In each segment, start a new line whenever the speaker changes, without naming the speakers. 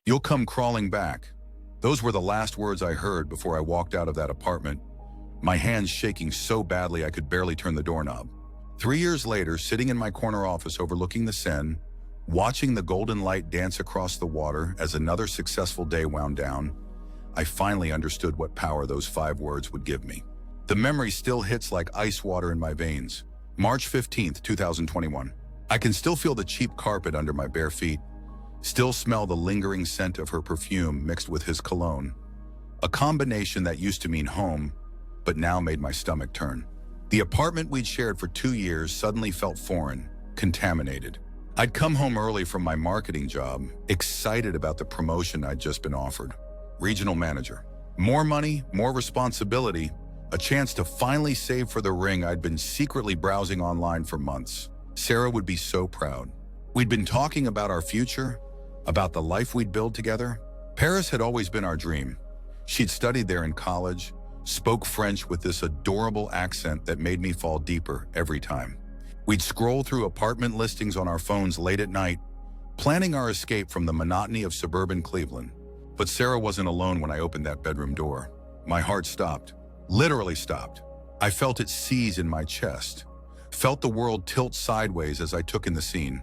You'll come crawling back. Those were the last words I heard before I walked out of that apartment, my hands shaking so badly I could barely turn the doorknob. 3 years later, sitting in my corner office overlooking the Seine, watching the golden light dance across the water as another successful day wound down, I finally understood what power those 5 words would give me. The memory still hits like ice water in my veins. March 15th, 2021. I can still feel the cheap carpet under my bare feet, still smell the lingering scent of her perfume mixed with his cologne. A combination that used to mean home, but now made my stomach turn. The apartment we'd shared for 2 years suddenly felt foreign, contaminated. I'd come home early from my marketing job, excited about the promotion I'd just been offered. Regional manager. More money, more responsibility, a chance to finally save for the ring I'd been secretly browsing online for months. Sarah would be so proud. We'd been talking about our future, about the life we'd build together. Paris had always been our dream. She'd studied there in college, spoke French with this adorable accent that made me fall deeper every time. We'd scroll through apartment listings on our phones late at night, planning our escape from the monotony of suburban Cleveland. But Sarah wasn't alone when I opened that bedroom door. My heart stopped, literally stopped. I felt it seize in my chest, felt the world tilt sideways as I took in the scene.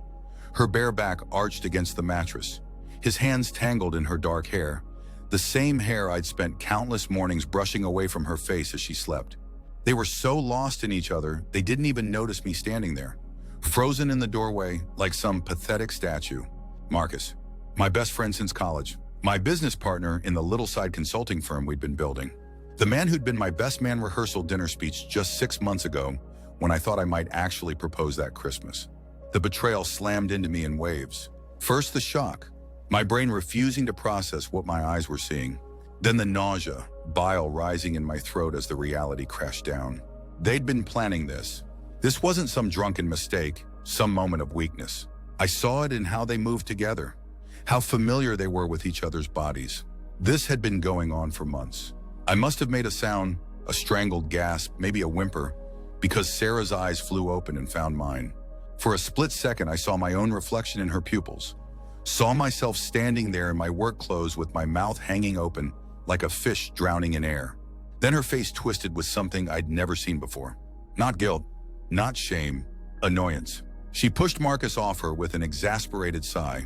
Her bare back arched against the mattress, his hands tangled in her dark hair, the same hair I'd spent countless mornings brushing away from her face as she slept. They were so lost in each other, they didn't even notice me standing there, frozen in the doorway like some pathetic statue. Marcus, my best friend since college, my business partner in the little side consulting firm we'd been building. The man who'd been my best man rehearsal dinner speech just 6 months ago when I thought I might actually propose that Christmas. The betrayal slammed into me in waves. First, the shock, my brain refusing to process what my eyes were seeing. Then the nausea, bile rising in my throat as the reality crashed down. They'd been planning this. This wasn't some drunken mistake, some moment of weakness. I saw it in how they moved together, how familiar they were with each other's bodies. This had been going on for months. I must have made a sound, a strangled gasp, maybe a whimper, because Sarah's eyes flew open and found mine. For a split second, I saw my own reflection in her pupils, saw myself standing there in my work clothes with my mouth hanging open like a fish drowning in air. Then her face twisted with something I'd never seen before. Not guilt, not shame, annoyance. She pushed Marcus off her with an exasperated sigh,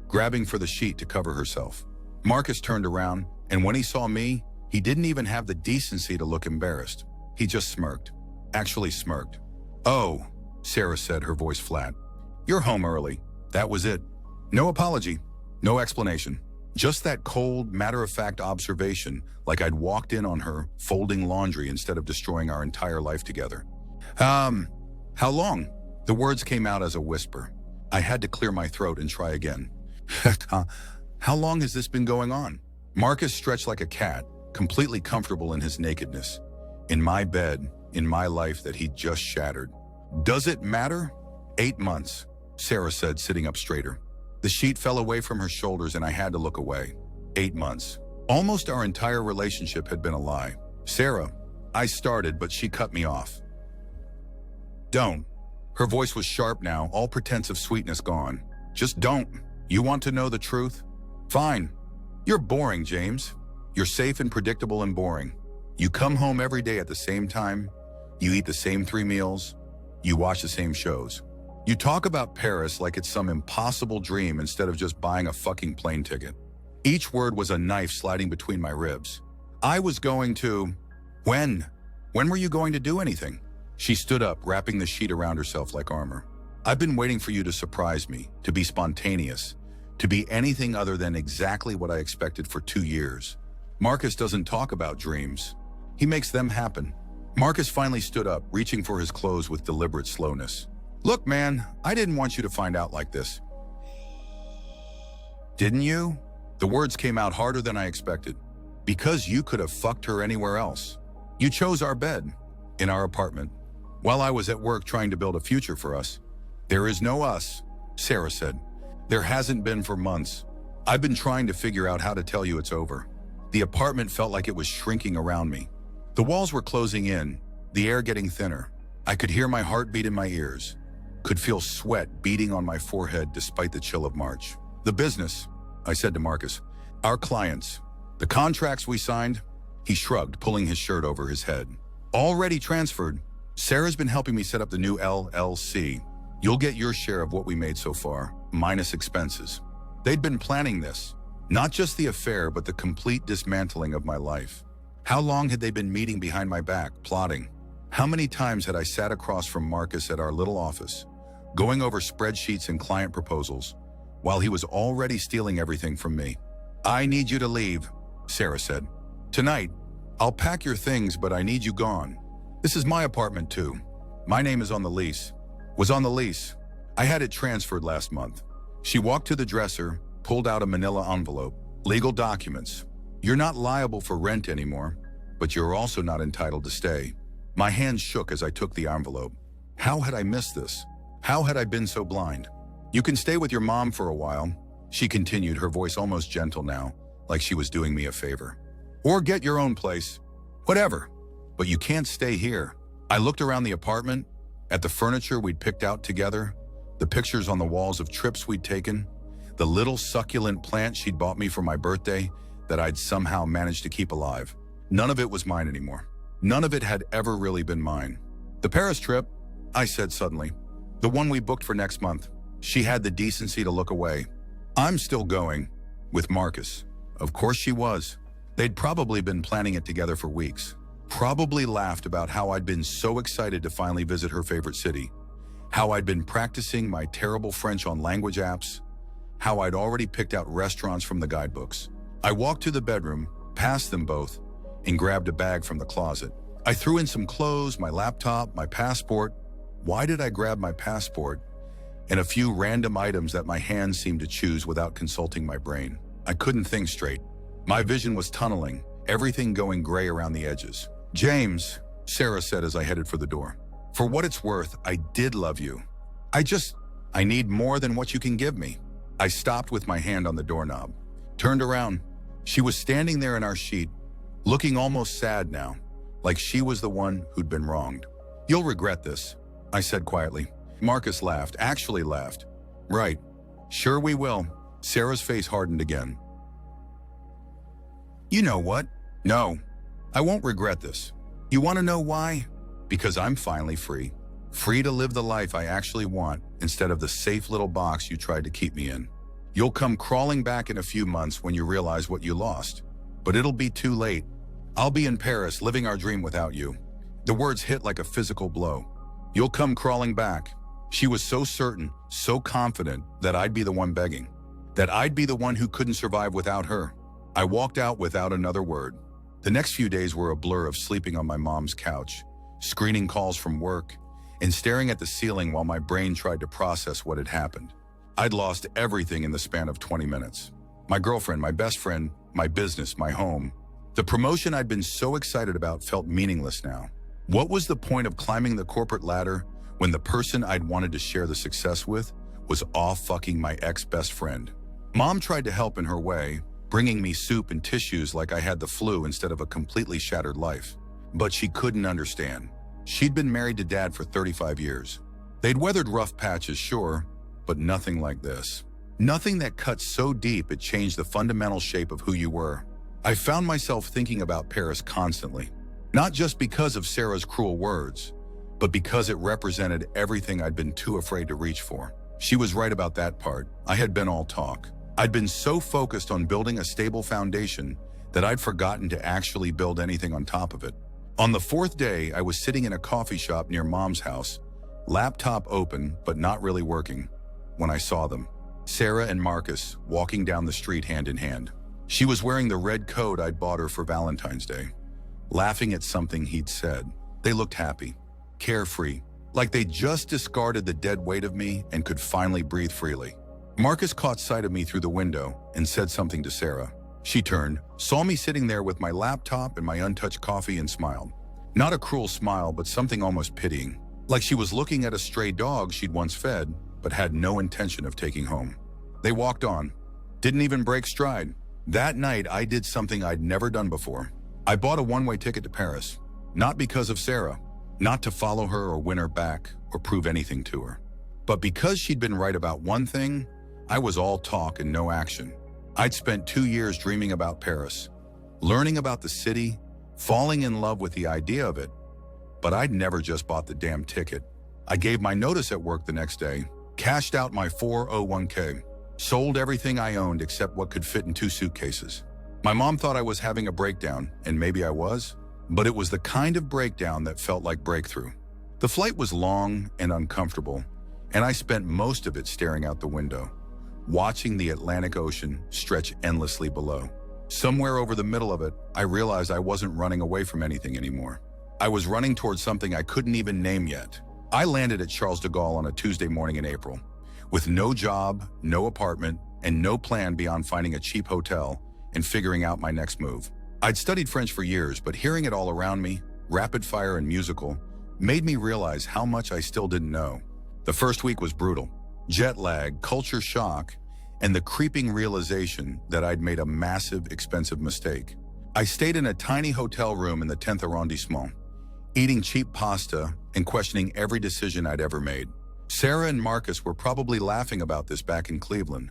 grabbing for the sheet to cover herself. Marcus turned around, and when he saw me, he didn't even have the decency to look embarrassed. He just smirked. Actually smirked. "Oh," Sarah said, her voice flat. "You're home early." That was it. No apology, no explanation. Just that cold, matter-of-fact observation, like I'd walked in on her folding laundry instead of destroying our entire life together. How long?" The words came out as a whisper. I had to clear my throat and try again. How long has this been going on?" Marcus stretched like a cat, completely comfortable in his nakedness, in my bed, in my life that he'd just shattered. "Does it matter?" 8 months, Sarah said, sitting up straighter. The sheet fell away from her shoulders and I had to look away. 8 months. Almost our entire relationship had been a lie. "Sarah," I started, but she cut me off. "Don't." Her voice was sharp now, all pretense of sweetness gone. "Just don't. You want to know the truth? Fine. You're boring, James. You're safe and predictable and boring. You come home every day at the same time. You eat the same 3 meals. You watch the same shows. You talk about Paris like it's some impossible dream instead of just buying a fucking plane ticket." Each word was a knife sliding between my ribs. "I was going to..." When? When were you going to do anything?" She stood up, wrapping the sheet around herself like armor. "I've been waiting for you to surprise me, to be spontaneous, to be anything other than exactly what I expected for 2 years. Marcus doesn't talk about dreams. He makes them happen." Marcus finally stood up, reaching for his clothes with deliberate slowness. "Look, man, I didn't want you to find out like this." "Didn't you?" The words came out harder than I expected. "Because you could have fucked her anywhere else. You chose our bed, in our apartment, while I was at work trying to build a future for us." "There is no us," Sarah said. "There hasn't been for months. I've been trying to figure out how to tell you it's over." The apartment felt like it was shrinking around me. The walls were closing in, the air getting thinner. I could hear my heartbeat in my ears, could feel sweat beading on my forehead despite the chill of March. The business, I said to Marcus. Our clients. The contracts we signed? He shrugged, pulling his shirt over his head. Already transferred. Sarah's been helping me set up the new LLC. You'll get your share of what we made so far, minus expenses. They'd been planning this. Not just the affair, but the complete dismantling of my life. How long had they been meeting behind my back, plotting? How many times had I sat across from Marcus at our little office, going over spreadsheets and client proposals, while he was already stealing everything from me? I need you to leave, Sarah said. Tonight, I'll pack your things, but I need you gone. This is my apartment too. My name is on the lease. Was on the lease. I had it transferred last month. She walked to the dresser, pulled out a manila envelope. Legal documents. You're not liable for rent anymore, but you're also not entitled to stay. My hands shook as I took the envelope. How had I missed this? How had I been so blind? You can stay with your mom for a while, she continued, her voice almost gentle now, like she was doing me a favor. Or get your own place. Whatever. But you can't stay here. I looked around the apartment, at the furniture we'd picked out together, the pictures on the walls of trips we'd taken, the little succulent plant she'd bought me for my birthday that I'd somehow managed to keep alive. None of it was mine anymore. None of it had ever really been mine. The Paris trip, I said suddenly. The one we booked for next month. She had the decency to look away. I'm still going. With Marcus. Of course she was. They'd probably been planning it together for weeks. Probably laughed about how I'd been so excited to finally visit her favorite city. How I'd been practicing my terrible French on language apps. How I'd already picked out restaurants from the guidebooks. I walked to the bedroom, past them both, and grabbed a bag from the closet. I threw in some clothes, my laptop, my passport. Why did I grab my passport? And a few random items that my hands seemed to choose without consulting my brain. I couldn't think straight. My vision was tunneling, everything going gray around the edges. James, Sarah said as I headed for the door. For what it's worth, I did love you. I need more than what you can give me. I stopped with my hand on the doorknob, turned around. She was standing there in our sheet, looking almost sad now, like she was the one who'd been wronged. You'll regret this, I said quietly. Marcus laughed, actually laughed. Right. Sure we will. Sarah's face hardened again. You know what? No, I won't regret this. You want to know why? Because I'm finally free. Free to live the life I actually want instead of the safe little box you tried to keep me in. You'll come crawling back in a few months when you realize what you lost. But it'll be too late. I'll be in Paris living our dream without you. The words hit like a physical blow. You'll come crawling back. She was so certain, so confident that I'd be the one begging. That I'd be the one who couldn't survive without her. I walked out without another word. The next few days were a blur of sleeping on my mom's couch, screening calls from work, and staring at the ceiling while my brain tried to process what had happened. I'd lost everything in the span of 20 minutes. My girlfriend, my best friend, my business, my home. The promotion I'd been so excited about felt meaningless now. What was the point of climbing the corporate ladder when the person I'd wanted to share the success with was off fucking my ex-best friend? Mom tried to help in her way, bringing me soup and tissues like I had the flu instead of a completely shattered life. But she couldn't understand. She'd been married to Dad for 35 years. They'd weathered rough patches, sure, but nothing like this. Nothing that cut so deep it changed the fundamental shape of who you were. I found myself thinking about Paris constantly, not just because of Sarah's cruel words, but because it represented everything I'd been too afraid to reach for. She was right about that part. I had been all talk. I'd been so focused on building a stable foundation that I'd forgotten to actually build anything on top of it. On the fourth day, I was sitting in a coffee shop near Mom's house, laptop open but not really working, when I saw them. Sarah and Marcus walking down the street hand in hand. She was wearing the red coat I'd bought her for Valentine's Day, laughing at something he'd said. They looked happy, carefree, like they just discarded the dead weight of me and could finally breathe freely. Marcus caught sight of me through the window and said something to Sarah. She turned, saw me sitting there with my laptop and my untouched coffee and smiled. Not a cruel smile, but something almost pitying, like she was looking at a stray dog she'd once fed but had no intention of taking home. They walked on, didn't even break stride. That night, I did something I'd never done before. I bought a one-way ticket to Paris, not because of Sarah, not to follow her or win her back or prove anything to her, but because she'd been right about one thing. I was all talk and no action. I'd spent 2 years dreaming about Paris, learning about the city, falling in love with the idea of it, but I'd never just bought the damn ticket. I gave my notice at work the next day, cashed out my 401k, sold everything I owned except what could fit in 2 suitcases. My mom thought I was having a breakdown, and maybe I was, but it was the kind of breakdown that felt like breakthrough. The flight was long and uncomfortable, and I spent most of it staring out the window, watching the Atlantic Ocean stretch endlessly below. Somewhere over the middle of it, I realized I wasn't running away from anything anymore. I was running towards something I couldn't even name yet. I landed at Charles de Gaulle on a Tuesday morning in April, with no job, no apartment, and no plan beyond finding a cheap hotel and figuring out my next move. I'd studied French for years, but hearing it all around me, rapid fire and musical, made me realize how much I still didn't know. The first week was brutal. Jet lag, culture shock, and the creeping realization that I'd made a massive, expensive mistake. I stayed in a tiny hotel room in the 10th arrondissement, eating cheap pasta and questioning every decision I'd ever made. Sarah and Marcus were probably laughing about this back in Cleveland.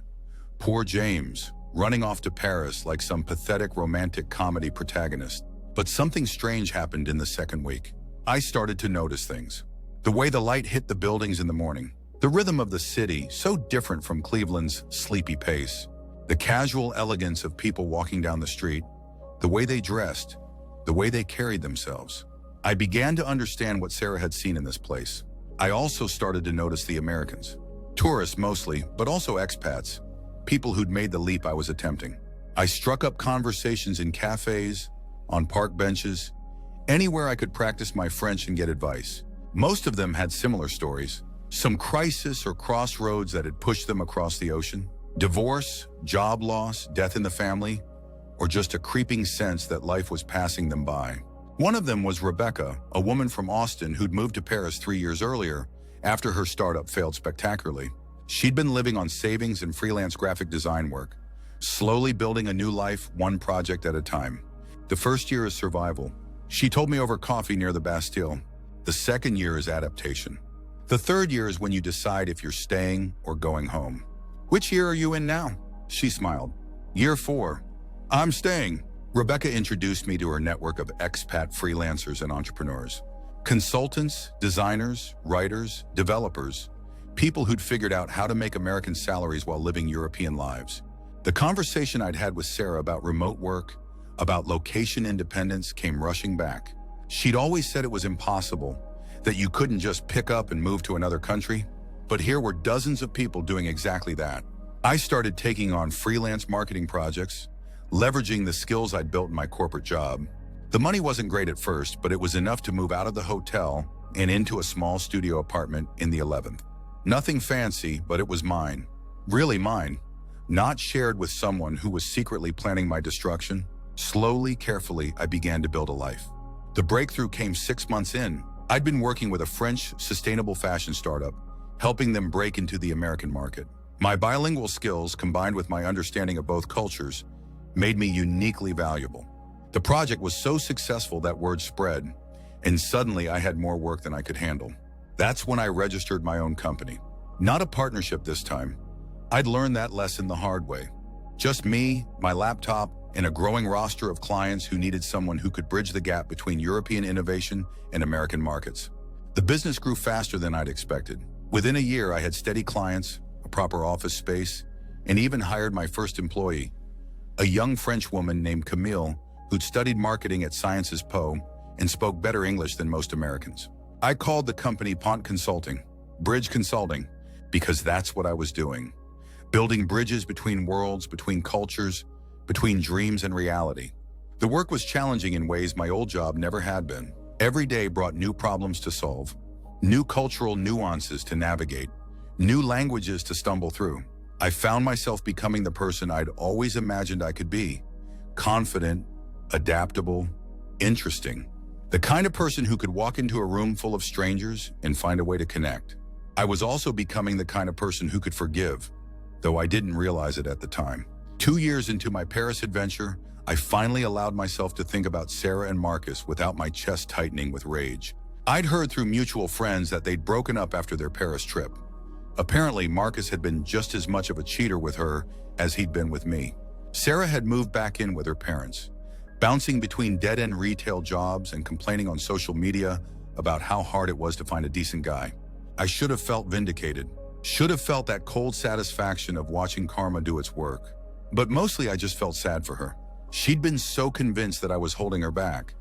Poor James, running off to Paris like some pathetic romantic comedy protagonist. But something strange happened in the second week. I started to notice things. The way the light hit the buildings in the morning, the rhythm of the city, so different from Cleveland's sleepy pace, the casual elegance of people walking down the street, the way they dressed, the way they carried themselves. I began to understand what Sarah had seen in this place. I also started to notice the Americans. Tourists mostly, but also expats, people who'd made the leap I was attempting. I struck up conversations in cafes, on park benches, anywhere I could practice my French and get advice. Most of them had similar stories, some crisis or crossroads that had pushed them across the ocean. Divorce, job loss, death in the family, or just a creeping sense that life was passing them by. One of them was Rebecca, a woman from Austin who'd moved to Paris 3 years earlier after her startup failed spectacularly. She'd been living on savings and freelance graphic design work, slowly building a new life one project at a time. The first year is survival. She told me over coffee near the Bastille. The second year is adaptation. The third year is when you decide if you're staying or going home. Which year are you in now? She smiled. Year 4. I'm staying. Rebecca introduced me to her network of expat freelancers and entrepreneurs. Consultants, designers, writers, developers, people who'd figured out how to make American salaries while living European lives. The conversation I'd had with Sarah about remote work, about location independence came rushing back. She'd always said it was impossible, that you couldn't just pick up and move to another country. But here were dozens of people doing exactly that. I started taking on freelance marketing projects, leveraging the skills I'd built in my corporate job. The money wasn't great at first, but it was enough to move out of the hotel and into a small studio apartment in the 11th. Nothing fancy, but it was mine. Really mine. Not shared with someone who was secretly planning my destruction. Slowly, carefully, I began to build a life. The breakthrough came 6 months in. I'd been working with a French sustainable fashion startup, helping them break into the American market. My bilingual skills, combined with my understanding of both cultures, made me uniquely valuable. The project was so successful that word spread, and suddenly I had more work than I could handle. That's when I registered my own company. Not a partnership this time. I'd learned that lesson the hard way. Just me, my laptop, and a growing roster of clients who needed someone who could bridge the gap between European innovation and American markets. The business grew faster than I'd expected. Within a year, I had steady clients, a proper office space, and even hired my first employee, a young French woman named Camille who'd studied marketing at Sciences Po and spoke better English than most Americans. I called the company Pont Consulting, Bridge Consulting, because that's what I was doing. Building bridges between worlds, between cultures, between dreams and reality. The work was challenging in ways my old job never had been. Every day brought new problems to solve, new cultural nuances to navigate, new languages to stumble through. I found myself becoming the person I'd always imagined I could be, confident, adaptable, interesting. The kind of person who could walk into a room full of strangers and find a way to connect. I was also becoming the kind of person who could forgive, though I didn't realize it at the time. 2 years into my Paris adventure, I finally allowed myself to think about Sarah and Marcus without my chest tightening with rage. I'd heard through mutual friends that they'd broken up after their Paris trip. Apparently, Marcus had been just as much of a cheater with her as he'd been with me. Sarah had moved back in with her parents, bouncing between dead-end retail jobs and complaining on social media about how hard it was to find a decent guy. I should have felt vindicated, should have felt that cold satisfaction of watching karma do its work. But mostly I just felt sad for her. She'd been so convinced that I was holding her back,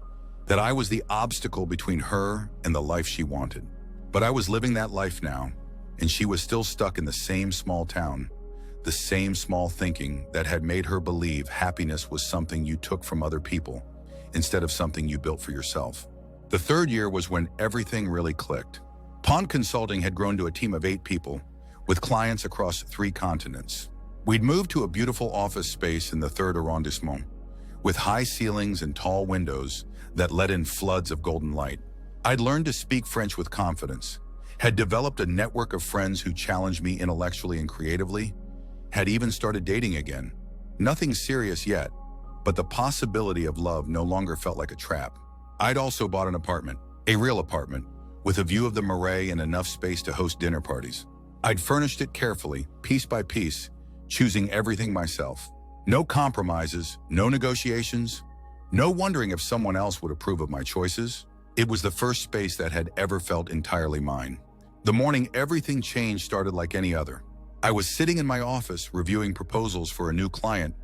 that I was the obstacle between her and the life she wanted. But I was living that life now, and she was still stuck in the same small town, the same small thinking that had made her believe happiness was something you took from other people instead of something you built for yourself. The third year was when everything really clicked. Pond Consulting had grown to a team of 8 people, with clients across 3 continents. We'd moved to a beautiful office space in the 3rd arrondissement, with high ceilings and tall windows that let in floods of golden light. I'd learned to speak French with confidence, had developed a network of friends who challenged me intellectually and creatively, had even started dating again. Nothing serious yet, but the possibility of love no longer felt like a trap. I'd also bought an apartment, a real apartment, with a view of the Marais and enough space to host dinner parties. I'd furnished it carefully, piece by piece, choosing everything myself. No compromises, no negotiations, no wondering if someone else would approve of my choices. It was the first space that had ever felt entirely mine. The morning everything changed started like any other. I was sitting in my office reviewing proposals for a new client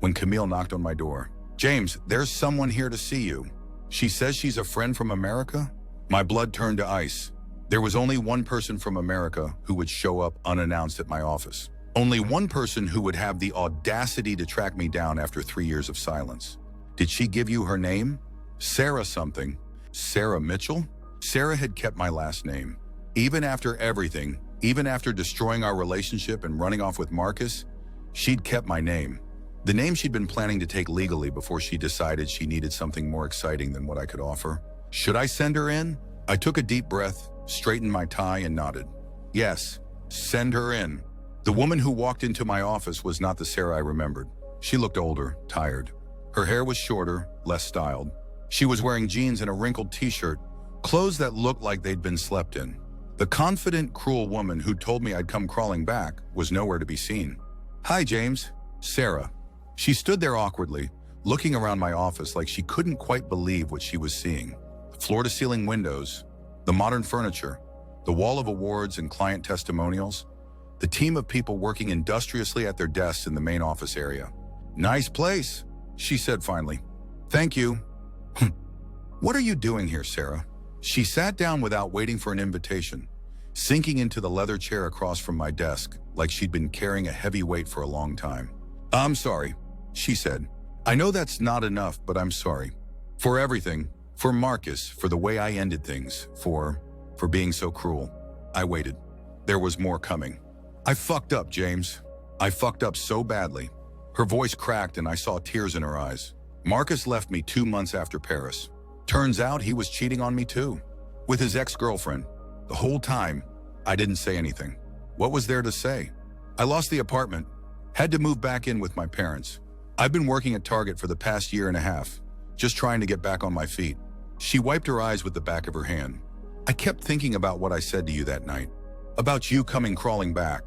when Camille knocked on my door. "James, there's someone here to see you. She says she's a friend from America." My blood turned to ice. There was only one person from America who would show up unannounced at my office. Only one person who would have the audacity to track me down after 3 years of silence. Did she give you her name? Sarah something. Sarah Mitchell? Sarah had kept my last name. Even after everything, even after destroying our relationship and running off with Marcus, she'd kept my name. The name she'd been planning to take legally before she decided she needed something more exciting than what I could offer. Should I send her in? I took a deep breath, straightened my tie, and nodded. Yes, send her in. The woman who walked into my office was not the Sarah I remembered. She looked older, tired. Her hair was shorter, less styled. She was wearing jeans and a wrinkled t-shirt, clothes that looked like they'd been slept in. The confident, cruel woman who told me I'd come crawling back was nowhere to be seen. "Hi, James." Sarah. She stood there awkwardly, looking around my office like she couldn't quite believe what she was seeing. The floor-to-ceiling windows, the modern furniture, the wall of awards and client testimonials, the team of people working industriously at their desks in the main office area. "Nice place," she said finally. "Thank you." "What are you doing here, Sarah?" She sat down without waiting for an invitation, sinking into the leather chair across from my desk like she'd been carrying a heavy weight for a long time. "I'm sorry," she said. "I know that's not enough, but I'm sorry. For everything. For Marcus, for the way I ended things, for being so cruel." I waited. There was more coming. "I fucked up, James. I fucked up so badly." Her voice cracked and I saw tears in her eyes. "Marcus left me 2 months after Paris. Turns out he was cheating on me too, with his ex-girlfriend. The whole time, I didn't say anything. What was there to say? I lost the apartment, had to move back in with my parents. I've been working at Target for the past 1.5 years, just trying to get back on my feet." She wiped her eyes with the back of her hand. "I kept thinking about what I said to you that night, about you coming crawling back.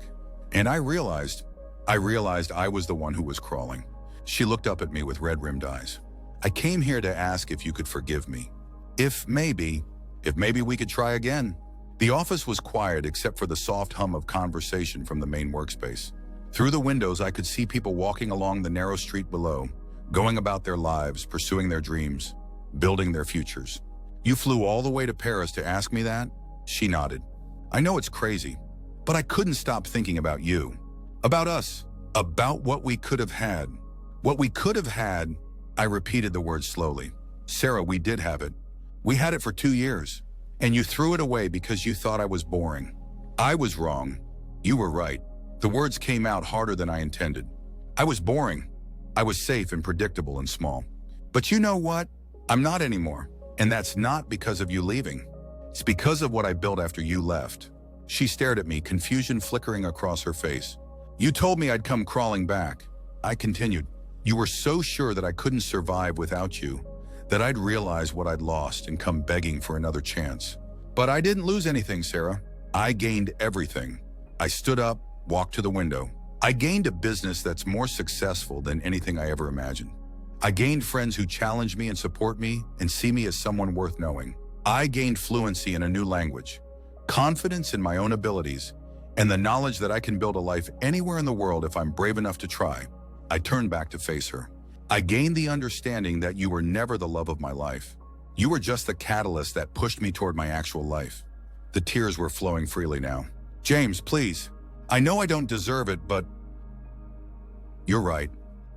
And I realized I was the one who was crawling." She looked up at me with red-rimmed eyes. "I came here to ask if you could forgive me. If maybe we could try again." The office was quiet except for the soft hum of conversation from the main workspace. Through the windows, I could see people walking along the narrow street below, going about their lives, pursuing their dreams, building their futures. "You flew all the way to Paris to ask me that?" She nodded. "I know it's crazy, but I couldn't stop thinking about you. About us. About what we could have had. What we could have had." I repeated the word slowly. "Sarah, we did have it. We had it for 2 years. And you threw it away because you thought I was boring. I was wrong. You were right." The words came out harder than I intended. I was boring. I was safe and predictable and small. But you know what? I'm not anymore. And that's not because of you leaving. It's because of what I built after you left. She stared at me, confusion flickering across her face. "You told me I'd come crawling back." I continued. "You were so sure that I couldn't survive without you, that I'd realize what I'd lost and come begging for another chance. But I didn't lose anything, Sarah. I gained everything." I stood up, walked to the window. I gained a business that's more successful than anything I ever imagined. I gained friends who challenge me and support me and see me as someone worth knowing. I gained fluency in a new language, confidence in my own abilities, and the knowledge that I can build a life anywhere in the world if I'm brave enough to try. I turned back to face her. I gained the understanding that you were never the love of my life. You were just the catalyst that pushed me toward my actual life. The tears were flowing freely now. James, please. I know I don't deserve it, but... You're right.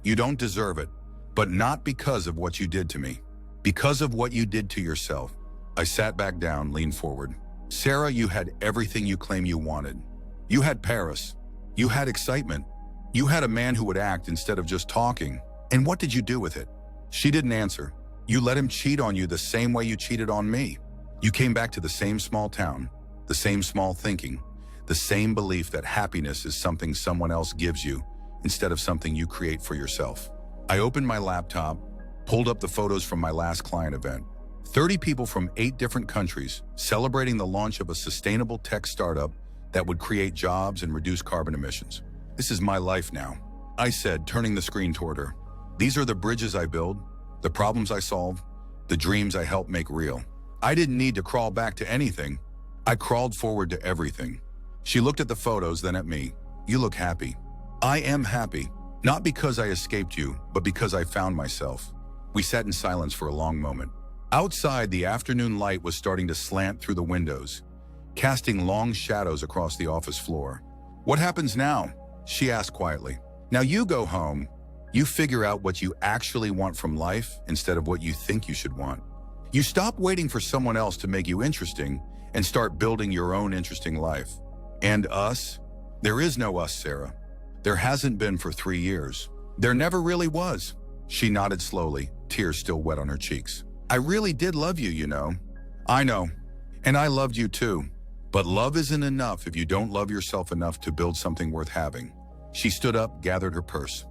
You don't deserve it, but not because of what you did to me. Because of what you did to yourself. I sat back down, leaned forward. Sarah, you had everything you claim you wanted. You had Paris. You had excitement. You had a man who would act instead of just talking. And what did you do with it? She didn't answer. You let him cheat on you the same way you cheated on me. You came back to the same small town, the same small thinking, the same belief that happiness is something someone else gives you instead of something you create for yourself. I opened my laptop, pulled up the photos from my last client event. 30 people from 8 different countries celebrating the launch of a sustainable tech startup that would create jobs and reduce carbon emissions. This is my life now, I said, turning the screen toward her. These are the bridges I build, the problems I solve, the dreams I help make real. I didn't need to crawl back to anything. I crawled forward to everything. She looked at the photos, then at me. You look happy. I am happy, not because I escaped you, but because I found myself. We sat in silence for a long moment. Outside, the afternoon light was starting to slant through the windows, casting long shadows across the office floor. What happens now? She asked quietly. Now you go home. You figure out what you actually want from life instead of what you think you should want. You stop waiting for someone else to make you interesting and start building your own interesting life. And us? There is no us, Sarah. There hasn't been for 3 years. There never really was. She nodded slowly, tears still wet on her cheeks. I really did love you, you know. I know. And I loved you too. But love isn't enough if you don't love yourself enough to build something worth having. She stood up, gathered her purse.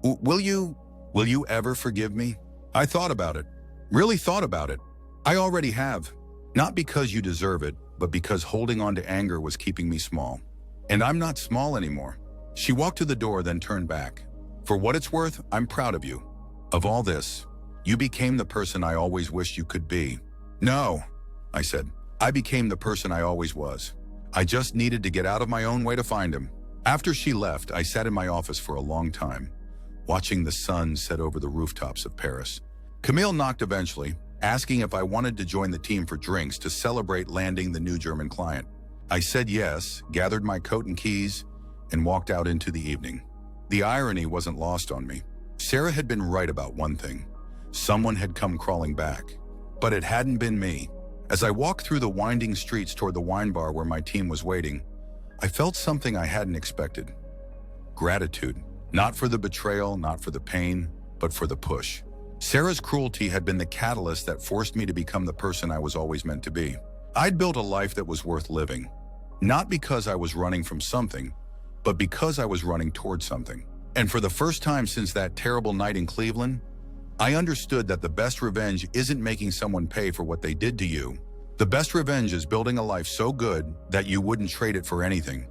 Will you ever forgive me? I thought about it. Really thought about it. I already have. Not because you deserve it, but because holding on to anger was keeping me small. And I'm not small anymore. She walked to the door, then turned back. For what it's worth, I'm proud of you. Of all this, you became the person I always wished you could be. No, I said. I became the person I always was. I just needed to get out of my own way to find him. After she left, I sat in my office for a long time, watching the sun set over the rooftops of Paris. Camille knocked eventually, asking if I wanted to join the team for drinks to celebrate landing the new German client. I said yes, gathered my coat and keys, and walked out into the evening. The irony wasn't lost on me. Sarah had been right about one thing. Someone had come crawling back. But it hadn't been me. As I walked through the winding streets toward the wine bar where my team was waiting, I felt something I hadn't expected. Gratitude. Not for the betrayal, not for the pain, but for the push. Sarah's cruelty had been the catalyst that forced me to become the person I was always meant to be. I'd built a life that was worth living. Not because I was running from something, but because I was running towards something. And for the first time since that terrible night in Cleveland, I understood that the best revenge isn't making someone pay for what they did to you. The best revenge is building a life so good that you wouldn't trade it for anything,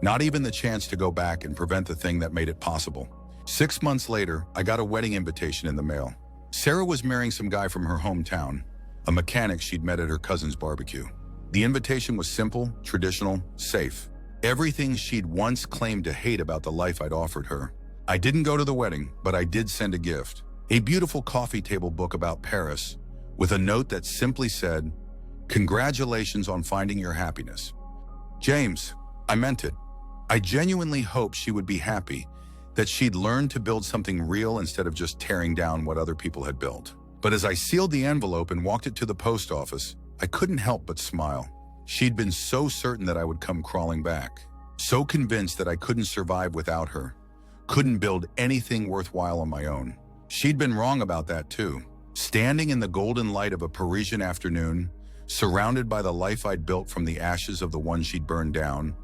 not even the chance to go back and prevent the thing that made it possible. 6 months later, I got a wedding invitation in the mail. Sarah was marrying some guy from her hometown, a mechanic she'd met at her cousin's barbecue. The invitation was simple, traditional, safe. Everything she'd once claimed to hate about the life I'd offered her. I didn't go to the wedding, but I did send a gift. A beautiful coffee table book about Paris, with a note that simply said, "Congratulations on finding your happiness." James, I meant it. I genuinely hoped she would be happy, that she'd learned to build something real instead of just tearing down what other people had built. But as I sealed the envelope and walked it to the post office, I couldn't help but smile. She'd been so certain that I would come crawling back, so convinced that I couldn't survive without her, couldn't build anything worthwhile on my own. She'd been wrong about that too. Standing in the golden light of a Parisian afternoon, surrounded by the life I'd built from the ashes of the one she'd burned down,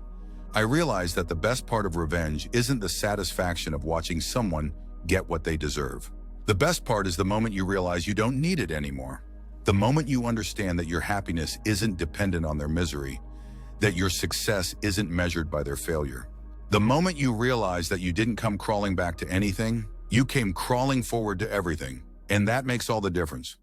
I realized that the best part of revenge isn't the satisfaction of watching someone get what they deserve. The best part is the moment you realize you don't need it anymore. The moment you understand that your happiness isn't dependent on their misery, that your success isn't measured by their failure. The moment you realize that you didn't come crawling back to anything, you came crawling forward to everything. And that makes all the difference.